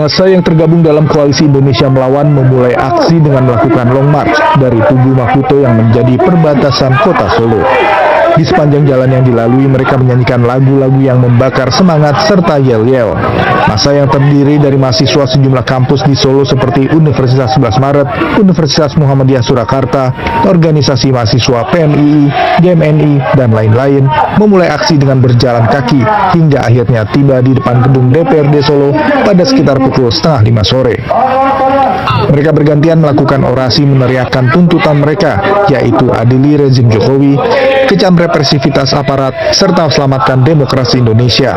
Massa yang tergabung dalam Koalisi Indonesia Melawan memulai aksi dengan melakukan long march dari Tugu Maputo yang menjadi perbatasan kota Solo. Di sepanjang jalan yang dilalui, mereka menyanyikan lagu-lagu yang membakar semangat serta yel-yel. Massa yang terdiri dari mahasiswa sejumlah kampus di Solo seperti Universitas 11 Maret, Universitas Muhammadiyah Surakarta, Organisasi Mahasiswa PMII, GMNI, dan lain-lain, memulai aksi dengan berjalan kaki hingga akhirnya tiba di depan gedung DPRD Solo pada sekitar pukul 4:30 sore. Mereka bergantian melakukan orasi meneriakkan tuntutan mereka, yaitu adili rezim Jokowi, kecam represivitas aparat, serta selamatkan demokrasi Indonesia.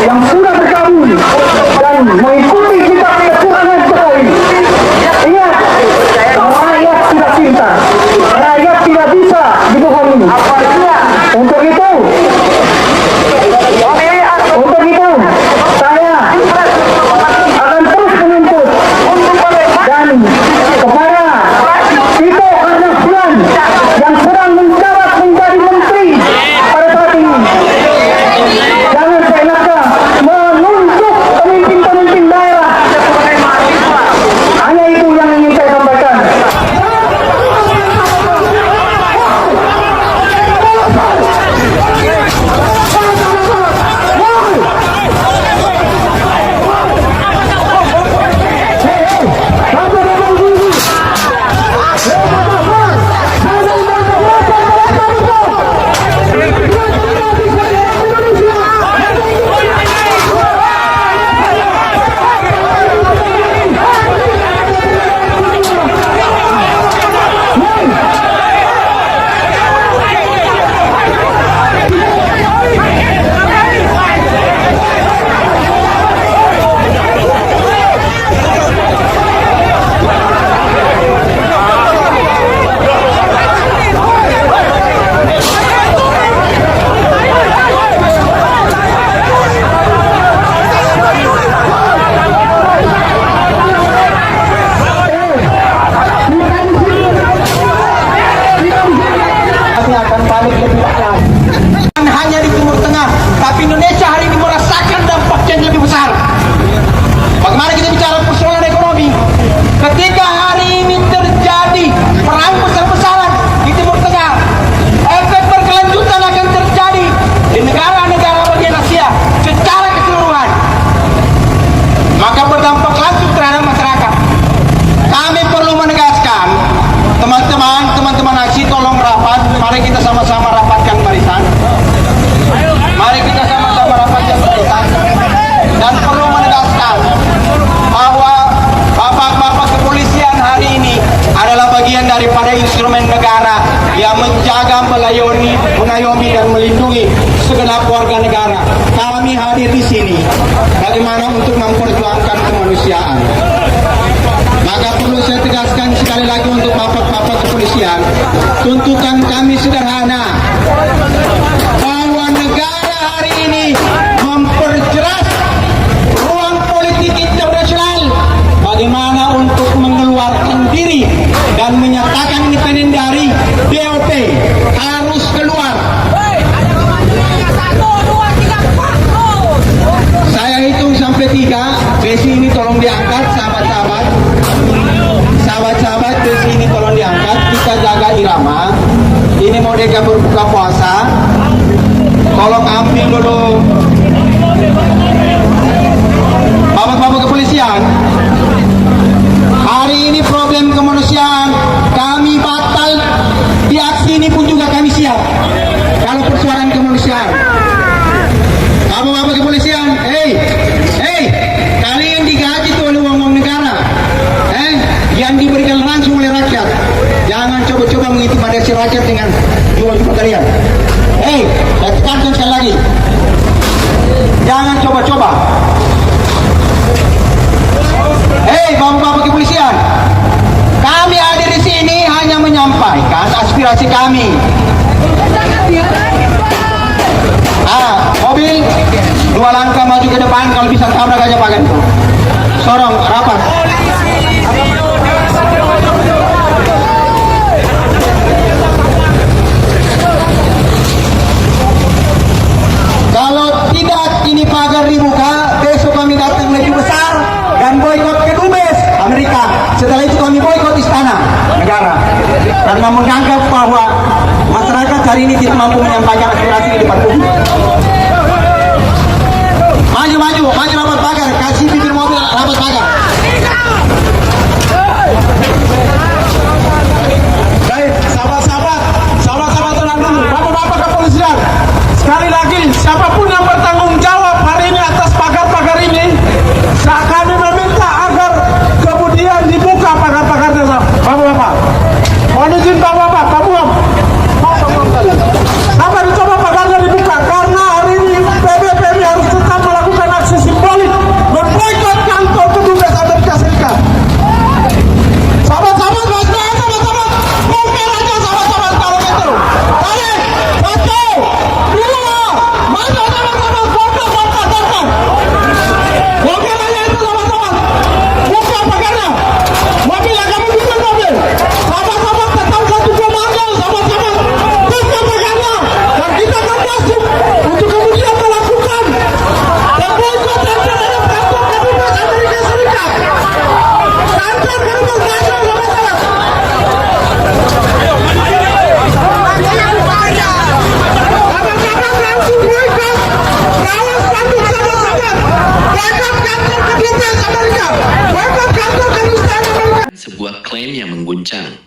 Yang sudah bergabung dan mengikuti kita kekurangan Jokowi. Ingat, rakyat tidak cinta, rakyat tidak bisa dibohongi. Untuk itu, saya akan terus menuntut dan kepada Tito Karnavian yang sedang menjabat menjadi menteri pada saat ini. Jangan seenaknya menunjuk pemimpin-pemimpin daerah. Hanya itu yang ingin saya sampaikan. Hanya di Timur Tengah, tapi Indonesia hari ini merasakan dampak yang lebih besar. Bagaimana kita bicara persoalan ekonomi? Ketika hari ini terjadi perang besar-besaran di Timur Tengah, efek berkelanjutan akan terjadi di negara-negara bagian Asia secara keseluruhan. Maka berdampak langsung terhadap masyarakat. Kami perlu menegaskan, teman-teman aksi, tolong rapat. Mari kita sama-sama rapatkan barisan. Mari kita sama-sama rapatkan barisan. Dan perlu menegaskan bahwa bapak-bapak kepolisian hari ini adalah bagian daripada instrumen negara yang menjaga, mengayomi dan melindungi segenap warga negara. Kami hadir di sini bagaimana untuk memperjuangkan kemanusiaan. Maka perlu saya tegaskan sekali lagi untuk bapak-bapak kepolisian, tuntutan kami sederhana, bahwa negara hari ini memperjelas ruang politik internasional bagaimana untuk mengeluarkan diri dan menyatakan independen dari BOP harus keluar. Saya hitung sampai 3. Besi ini tolong diangkat, sahabat-sahabat. Sahabat-sahabat, besi ini tolong diangkat. Kita jaga irama. Ini mau mereka berbuka puasa. Tolong ambil dulu. Bapak-bapak kepolisian, hari ini problem kemanusiaan kami batal. Di aksi ini pun juga kami siap. Kalau persoalan kemanusiaan, bapak-bapak kepolisian, kalian digaji tuh oleh uang negara, yang diberikan langsung oleh rakyat. Jangan coba-coba mengintimidasi rakyat dengan jual-jual kalian. Saya tekankan sekali lagi, jangan coba-coba. Bapak-bapak kepolisian, kami hadir di sini hanya aspirasi kami. Mobil 2 langkah maju ke depan, kalau bisa tabrak aja Pak Ganto. Sorong, rapat. Kalau tidak ini pagar dibuka, besok kami datang lebih besar dan boikot ke Dubes Amerika. Setelah itu kami boikot istana negara karena menganggap bahwa masyarakat hari ini tidak mampu menyampaikan aspirasi di depan publik. Maju rapat pagar, kasih bibir mobil rapat pagar. Baik, sahabat-sahabat tenang dulu. Bapak-bapak kepolisian, sekali lagi siapapun yang bertanggung jawab hari ini atas pagar-pagar ini, kami meminta agar kemudian dibuka pagar-pagarnya. Bapak-bapak, mohon izin bapak-bapak, Pak Buam. Apa dicoba pagarnya dibuka karena hari ini PBPM harus tetap melakukan aksi simbolik memboikot kantor Kedubes Amerika Serikat. Sahabat-sahabat, bukan aja sahabat-sahabat kalau gitu. Tarik, satu, dua, maju sahabat-sahabat, bongkar. Bongkar aja itu sahabat-sahabat. Buka pagarnya. Mobil yang kamu bikin mobil. Sahabat-sahabat tetap satu komando sahabat-sahabat. Buka pagarnya. Dan kita akan masuk untuk kemudian melakukan dan boikot terhadap kantor Kedubes Amerika Serikat. Kantor Kedubes sahabat-sahabat. Sebuah klaim yang mengguncang.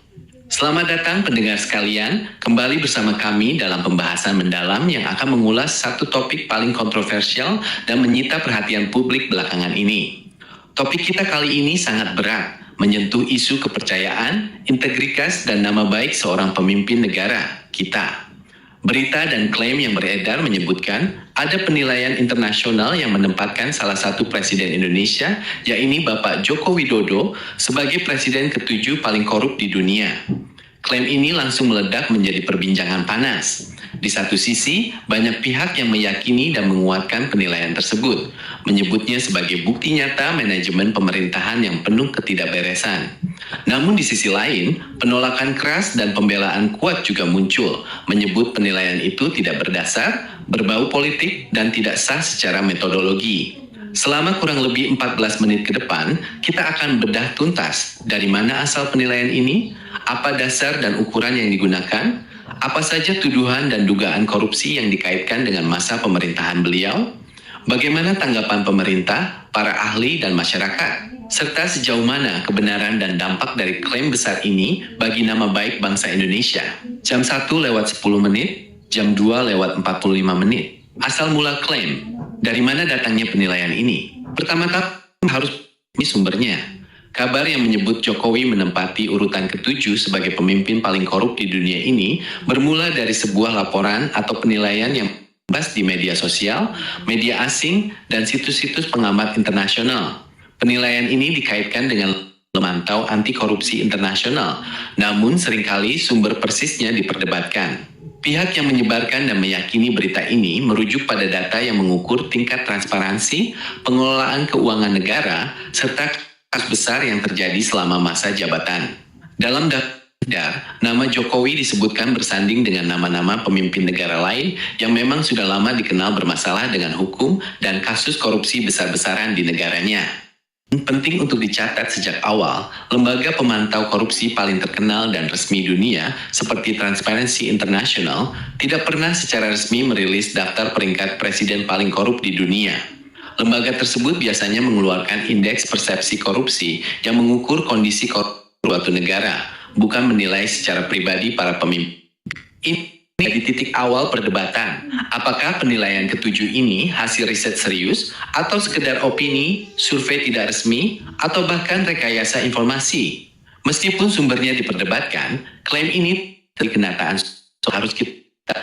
Selamat datang pendengar sekalian, kembali bersama kami dalam pembahasan mendalam yang akan mengulas satu topik paling kontroversial dan menyita perhatian publik belakangan ini. Topik kita kali ini sangat berat, menyentuh isu kepercayaan, integritas, dan nama baik seorang pemimpin negara, kita. Berita dan klaim yang beredar menyebutkan ada penilaian internasional yang menempatkan salah satu presiden Indonesia, yaitu Bapak Joko Widodo, sebagai presiden ke-7 paling korup di dunia. Klaim ini langsung meledak menjadi perbincangan panas. Di satu sisi, banyak pihak yang meyakini dan menguatkan penilaian tersebut, menyebutnya sebagai bukti nyata manajemen pemerintahan yang penuh ketidakberesan. Namun di sisi lain, penolakan keras dan pembelaan kuat juga muncul, menyebut penilaian itu tidak berdasar, berbau politik, dan tidak sah secara metodologi. Selama kurang lebih 14 menit ke depan, kita akan bedah tuntas dari mana asal penilaian ini, apa dasar dan ukuran yang digunakan, apa saja tuduhan dan dugaan korupsi yang dikaitkan dengan masa pemerintahan beliau, bagaimana tanggapan pemerintah, para ahli, dan masyarakat, serta sejauh mana kebenaran dan dampak dari klaim besar ini bagi nama baik bangsa Indonesia. Jam 1:10 menit, jam 2:45 menit. Asal mula klaim, dari mana datangnya penilaian ini? Pertama-tama harus sumbernya. Kabar yang menyebut Jokowi menempati urutan ke-7 sebagai pemimpin paling korup di dunia ini bermula dari sebuah laporan atau penilaian yang bebas di media sosial, media asing, dan situs-situs pengamat internasional. Penilaian ini dikaitkan dengan memantau anti korupsi internasional, namun seringkali sumber persisnya diperdebatkan. Pihak yang menyebarkan dan meyakini berita ini merujuk pada data yang mengukur tingkat transparansi, pengelolaan keuangan negara, serta kasus besar yang terjadi selama masa jabatan. Dalam daftar, nama Jokowi disebutkan bersanding dengan nama-nama pemimpin negara lain yang memang sudah lama dikenal bermasalah dengan hukum dan kasus korupsi besar-besaran di negaranya. Penting untuk dicatat sejak awal, lembaga pemantau korupsi paling terkenal dan resmi dunia seperti Transparency International tidak pernah secara resmi merilis daftar peringkat presiden paling korup di dunia. Lembaga tersebut biasanya mengeluarkan indeks persepsi korupsi yang mengukur kondisi korupsi suatu negara, bukan menilai secara pribadi para pemimpin. Ini di titik awal perdebatan, apakah penilaian ke-7 ini hasil riset serius atau sekedar opini, survei tidak resmi, atau bahkan rekayasa informasi. Meskipun sumbernya diperdebatkan, klaim ini dari kenyataan harus kita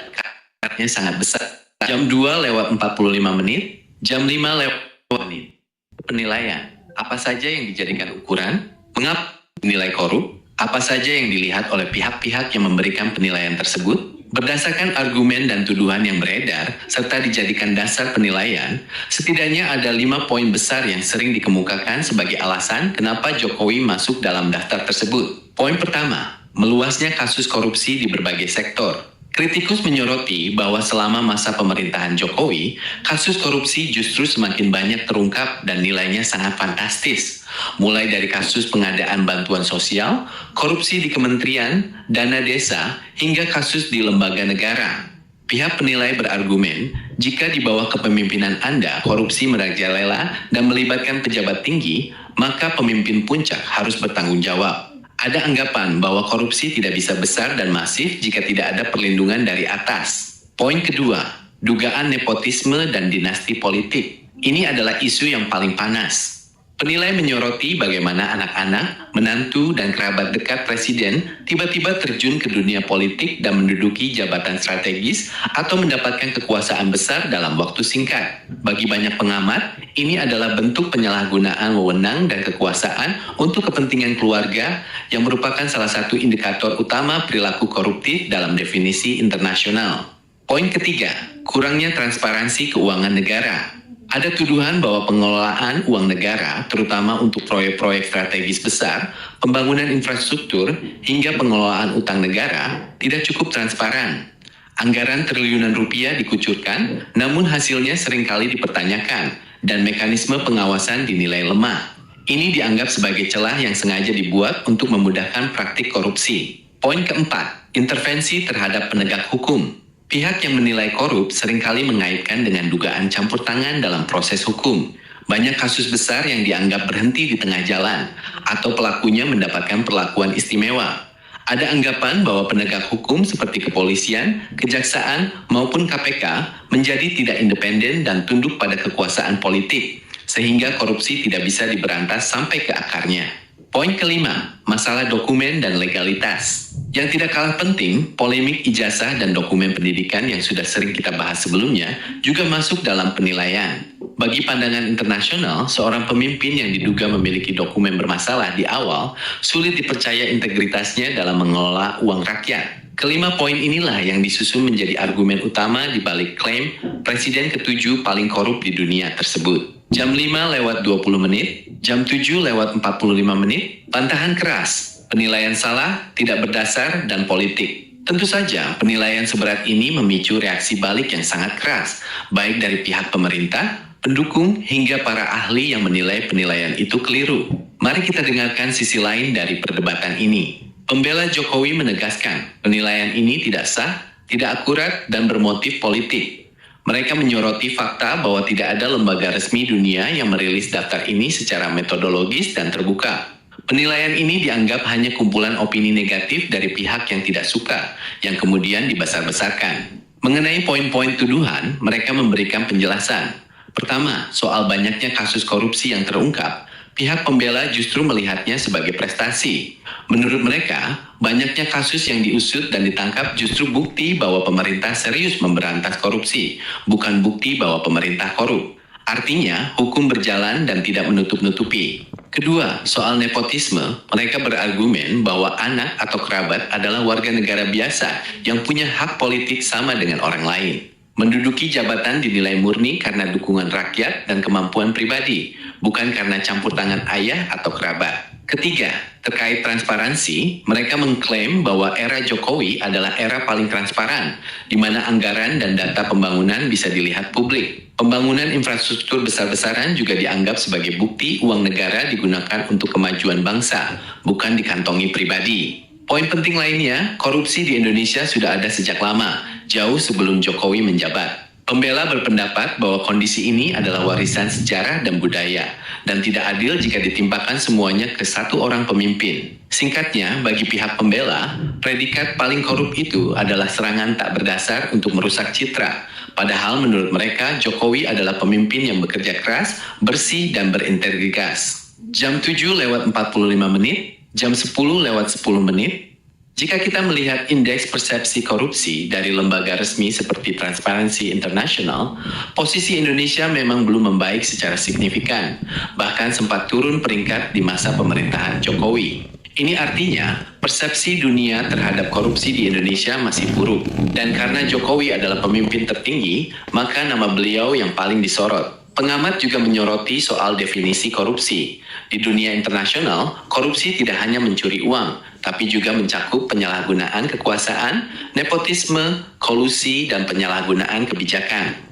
karena sangat besar. Jam 2:45 menit, jam 5:00 menit. Penilaian, apa saja yang dijadikan ukuran, mengapa dinilai korup, Apa saja yang dilihat oleh pihak-pihak yang memberikan penilaian tersebut? Berdasarkan argumen dan tuduhan yang beredar, serta dijadikan dasar penilaian, setidaknya ada 5 poin besar yang sering dikemukakan sebagai alasan kenapa Jokowi masuk dalam daftar tersebut. Poin pertama, meluasnya kasus korupsi di berbagai sektor. Kritikus menyoroti bahwa selama masa pemerintahan Jokowi, kasus korupsi justru semakin banyak terungkap dan nilainya sangat fantastis. Mulai dari kasus pengadaan bantuan sosial, korupsi di kementerian, dana desa, hingga kasus di lembaga negara. Pihak penilai berargumen, jika di bawah kepemimpinan Anda korupsi merajalela dan melibatkan pejabat tinggi, maka pemimpin puncak harus bertanggung jawab. Ada anggapan bahwa korupsi tidak bisa besar dan masif jika tidak ada perlindungan dari atas. Poin kedua, dugaan nepotisme dan dinasti politik. Ini adalah isu yang paling panas. Penilai menyoroti bagaimana anak-anak, menantu, dan kerabat dekat presiden tiba-tiba terjun ke dunia politik dan menduduki jabatan strategis atau mendapatkan kekuasaan besar dalam waktu singkat. Bagi banyak pengamat, ini adalah bentuk penyalahgunaan wewenang dan kekuasaan untuk kepentingan keluarga yang merupakan salah satu indikator utama perilaku koruptif dalam definisi internasional. Poin ketiga, kurangnya transparansi keuangan negara. Ada tuduhan bahwa pengelolaan uang negara, terutama untuk proyek-proyek strategis besar, pembangunan infrastruktur, hingga pengelolaan utang negara, tidak cukup transparan. Anggaran triliunan rupiah dikucurkan, namun hasilnya seringkali dipertanyakan, dan mekanisme pengawasan dinilai lemah. Ini dianggap sebagai celah yang sengaja dibuat untuk memudahkan praktik korupsi. Poin keempat, intervensi terhadap penegak hukum. Pihak yang menilai korup seringkali mengaitkan dengan dugaan campur tangan dalam proses hukum. Banyak kasus besar yang dianggap berhenti di tengah jalan, atau pelakunya mendapatkan perlakuan istimewa. Ada anggapan bahwa penegak hukum seperti kepolisian, kejaksaan, maupun KPK menjadi tidak independen dan tunduk pada kekuasaan politik, sehingga korupsi tidak bisa diberantas sampai ke akarnya. Poin kelima, masalah dokumen dan legalitas. Yang tidak kalah penting, polemik ijazah dan dokumen pendidikan yang sudah sering kita bahas sebelumnya juga masuk dalam penilaian. Bagi pandangan internasional, seorang pemimpin yang diduga memiliki dokumen bermasalah di awal sulit dipercaya integritasnya dalam mengelola uang rakyat. Kelima poin inilah yang disusun menjadi argumen utama di balik klaim Presiden ke-7 paling korup di dunia tersebut. Jam 5:20 menit, jam 7:45 menit, bantahan keras, penilaian salah, tidak berdasar, dan politik. Tentu saja, penilaian seberat ini memicu reaksi balik yang sangat keras, baik dari pihak pemerintah, pendukung, hingga para ahli yang menilai penilaian itu keliru. Mari kita dengarkan sisi lain dari perdebatan ini. Pembela Jokowi menegaskan, penilaian ini tidak sah, tidak akurat, dan bermotif politik. Mereka menyoroti fakta bahwa tidak ada lembaga resmi dunia yang merilis daftar ini secara metodologis dan terbuka. Penilaian ini dianggap hanya kumpulan opini negatif dari pihak yang tidak suka, yang kemudian dibesar-besarkan. Mengenai poin-poin tuduhan, mereka memberikan penjelasan. Pertama, soal banyaknya kasus korupsi yang terungkap, pihak pembela justru melihatnya sebagai prestasi. Menurut mereka, banyaknya kasus yang diusut dan ditangkap justru bukti bahwa pemerintah serius memberantas korupsi, bukan bukti bahwa pemerintah korup. Artinya, hukum berjalan dan tidak menutup-nutupi. Kedua, soal nepotisme, mereka berargumen bahwa anak atau kerabat adalah warga negara biasa yang punya hak politik sama dengan orang lain. Menduduki jabatan dinilai murni karena dukungan rakyat dan kemampuan pribadi, bukan karena campur tangan ayah atau kerabat. Ketiga, terkait transparansi, mereka mengklaim bahwa era Jokowi adalah era paling transparan, di mana anggaran dan data pembangunan bisa dilihat publik. Pembangunan infrastruktur besar-besaran juga dianggap sebagai bukti uang negara digunakan untuk kemajuan bangsa, bukan dikantongi pribadi. Poin penting lainnya, korupsi di Indonesia sudah ada sejak lama, jauh sebelum Jokowi menjabat. Pembela berpendapat bahwa kondisi ini adalah warisan sejarah dan budaya, dan tidak adil jika ditimpakan semuanya ke satu orang pemimpin. Singkatnya, bagi pihak pembela, predikat paling korup itu adalah serangan tak berdasar untuk merusak citra. Padahal menurut mereka, Jokowi adalah pemimpin yang bekerja keras, bersih, dan berintegritas. Jam 7:45 menit, jam 10:10 menit. Jika kita melihat indeks persepsi korupsi dari lembaga resmi seperti Transparency International, posisi Indonesia memang belum membaik secara signifikan, bahkan sempat turun peringkat di masa pemerintahan Jokowi. Ini artinya persepsi dunia terhadap korupsi di Indonesia masih buruk. Dan karena Jokowi adalah pemimpin tertinggi, maka nama beliau yang paling disorot. Pengamat juga menyoroti soal definisi korupsi. Di dunia internasional, korupsi tidak hanya mencuri uang, tapi juga mencakup penyalahgunaan kekuasaan, nepotisme, kolusi, dan penyalahgunaan kebijakan.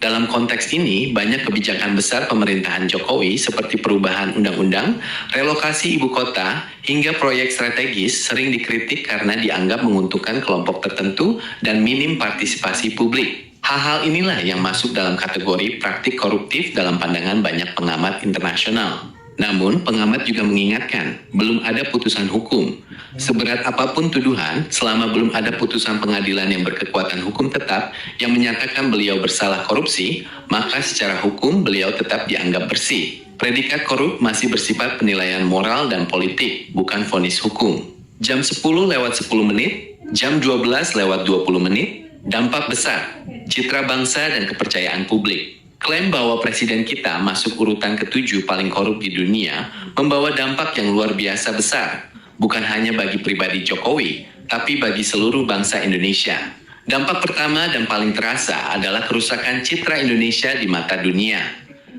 Dalam konteks ini, banyak kebijakan besar pemerintahan Jokowi seperti perubahan undang-undang, relokasi ibu kota, hingga proyek strategis sering dikritik karena dianggap menguntungkan kelompok tertentu dan minim partisipasi publik. Hal-hal inilah yang masuk dalam kategori praktik koruptif dalam pandangan banyak pengamat internasional. Namun, pengamat juga mengingatkan, belum ada putusan hukum. Seberat apapun tuduhan, selama belum ada putusan pengadilan yang berkekuatan hukum tetap yang menyatakan beliau bersalah korupsi, maka secara hukum beliau tetap dianggap bersih. Predikat korup masih bersifat penilaian moral dan politik, bukan vonis hukum. Jam 10:10, jam 12:20, dampak besar, citra bangsa dan kepercayaan publik. Klaim bahwa presiden kita masuk urutan ke-7 paling korup di dunia membawa dampak yang luar biasa besar, bukan hanya bagi pribadi Jokowi, tapi bagi seluruh bangsa Indonesia. Dampak pertama dan paling terasa adalah kerusakan citra Indonesia di mata dunia.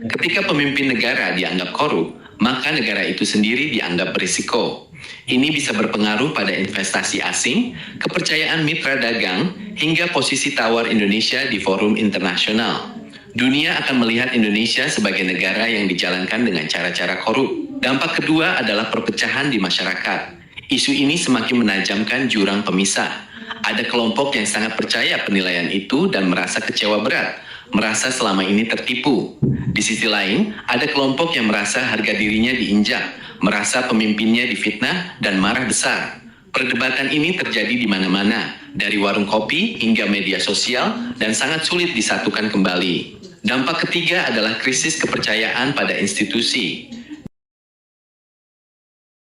Ketika pemimpin negara dianggap korup, maka negara itu sendiri dianggap berisiko. Ini bisa berpengaruh pada investasi asing, kepercayaan mitra dagang, hingga posisi tawar Indonesia di forum internasional. Dunia akan melihat Indonesia sebagai negara yang dijalankan dengan cara-cara korup. Dampak kedua adalah perpecahan di masyarakat. Isu ini semakin menajamkan jurang pemisah. Ada kelompok yang sangat percaya penilaian itu dan merasa kecewa berat, merasa selama ini tertipu. Di sisi lain, ada kelompok yang merasa harga dirinya diinjak, merasa pemimpinnya difitnah dan marah besar. Perdebatan ini terjadi di mana-mana, dari warung kopi hingga media sosial, dan sangat sulit disatukan kembali. Dampak ketiga adalah krisis kepercayaan pada institusi.